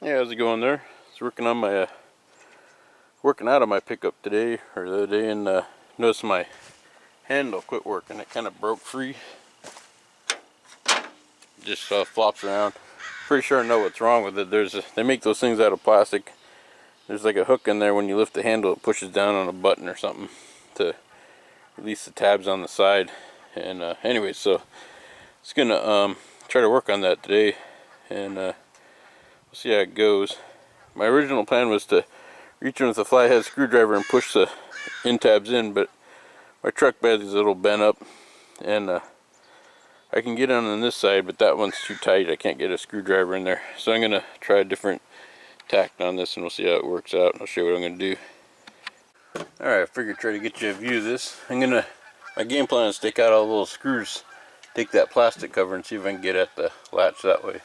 Hey, how's it going there? I was working on my working out of my pickup today or the other day, and noticed my handle quit working. It kind of broke free. Just flops around. Pretty sure I know what's wrong with it. They make those things out of plastic. There's like a hook in there. When you lift the handle, it pushes down on a button or something to release the tabs on the side. And anyway, so it's gonna try to work on that today, and we'll see how it goes. My original plan was to reach in with a flathead screwdriver and push the end tabs in, but my truck bed is a little bent up, and I can get on this side, but that one's too tight. I can't get a screwdriver in there. So I'm gonna try a different tack on this, and we'll see how it works out. I'll show you what I'm gonna do. Alright, I figured try to get you a view of this. My game plan is to take out all the little screws, take that plastic cover, and see if I can get at the latch that way.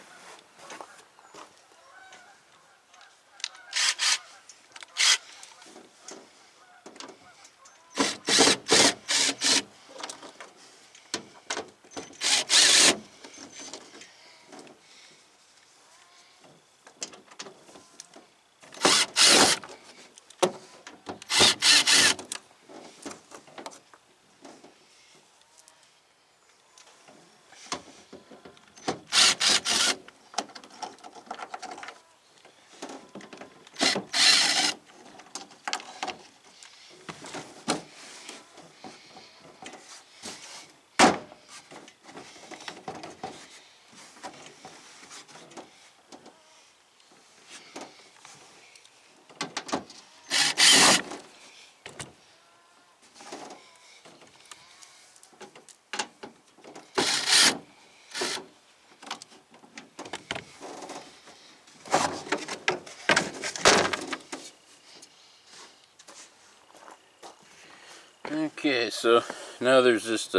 Okay, so now there's just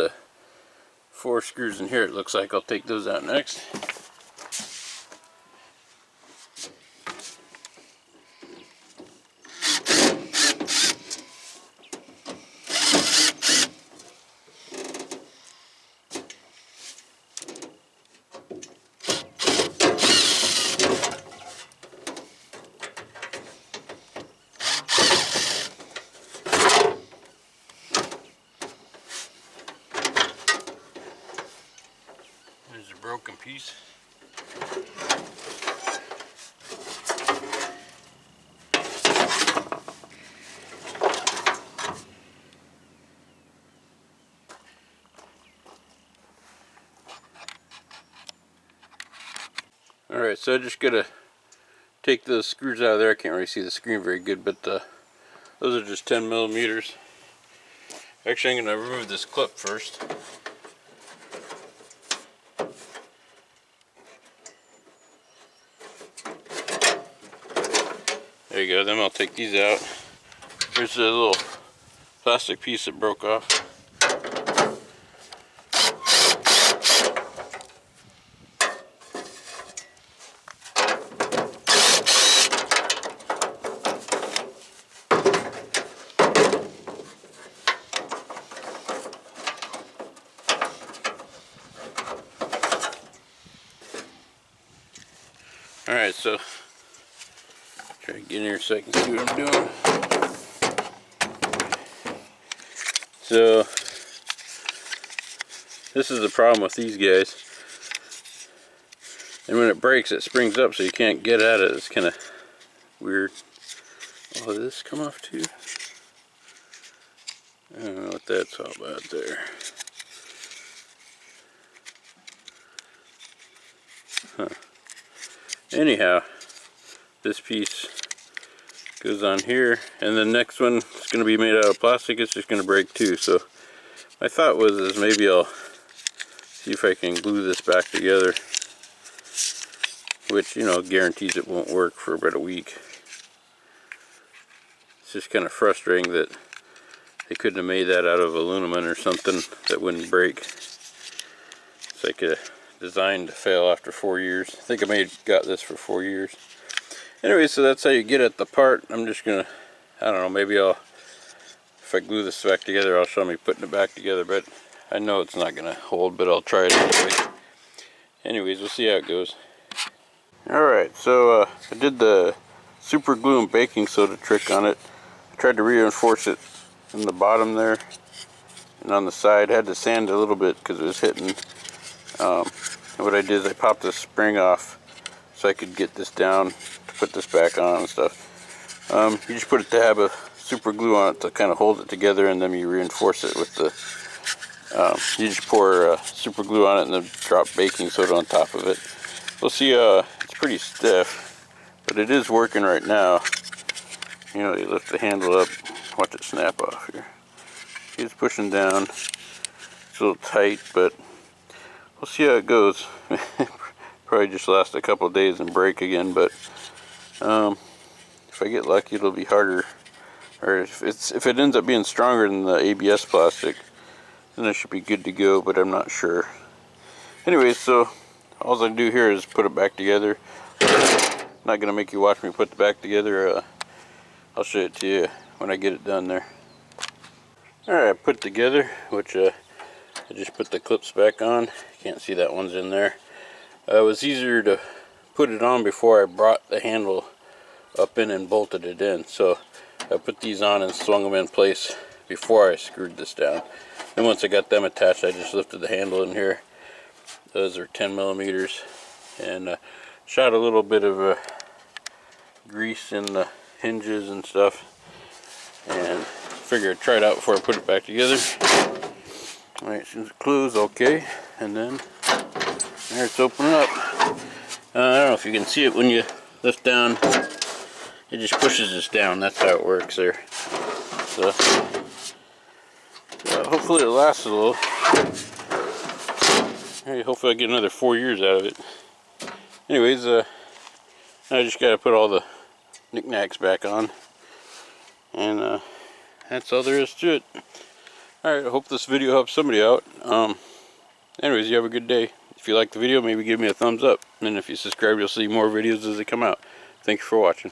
4 screws in here. It looks like I'll take those out next. There's a broken piece. Alright, so I just gotta take those screws out of there. I can't really see the screen very good, but those are just 10 millimeters. Actually, I'm gonna remove this clip first. There you go, then I'll take these out. There's a little plastic piece that broke off. Alright, so try to get in here so I can see what I'm doing. So this is the problem with these guys. And when it breaks, it springs up so you can't get at it. It's kind of weird. Oh, did this come off too? I don't know what that's all about there. Huh. Anyhow, this piece goes on here, and the next one is going to be made out of plastic. It's just going to break too. So my thought is maybe I'll see if I can glue this back together, which, you know, guarantees it won't work for about a week. It's just kind of frustrating that they couldn't have made that out of aluminum or something that wouldn't break. It's like a designed to fail after 4 years. I think I got this for 4 years. Anyway, so that's how you get at the part. I'm just gonna, I don't know, maybe if I glue this back together, I'll show me putting it back together, but I know it's not gonna hold, but I'll try it anyway. Anyways, we'll see how it goes. Alright, so I did the super glue and baking soda trick on it. I tried to reinforce it in the bottom there and on the side. Had to sand a little bit because it was hitting. And what I did is I popped the spring off so I could get this down to put this back on and stuff. You just put a dab of super glue on it to kind of hold it together, and then you reinforce it with the you just pour super glue on it and then drop baking soda on top of it. We'll see, it's pretty stiff, but it is working right now. You know, you lift the handle up, watch it snap off here. It's pushing down. It's a little tight, but we'll see how it goes. Probably just last a couple of days and break again, but if I get lucky, it'll be harder. Or if it ends up being stronger than the ABS plastic, then it should be good to go, but I'm not sure. Anyway, so all I do here is put it back together. I'm not gonna make you watch me put it back together. I'll show it to you when I get it done there. Alright, I put it together, which I just put the clips back on. Can't see that one's in there. It was easier to put it on before I brought the handle up in and bolted it in. So I put these on and swung them in place before I screwed this down. Then once I got them attached, I just lifted the handle in here. Those are 10 millimeters, and shot a little bit of grease in the hinges and stuff, and figured I'd try it out before I put it back together. Alright, since it closed, okay, and then there it's opening up. I don't know if you can see it when you lift down. It just pushes this down. That's how it works there. So hopefully it lasts a little. Hey, hopefully I get another 4 years out of it. Anyways, I just gotta put all the knickknacks back on, and that's all there is to it. Alright, I hope this video helps somebody out. Anyways, you have a good day. If you like the video, maybe give me a thumbs up, and if you subscribe, you'll see more videos as they come out. Thank you for watching.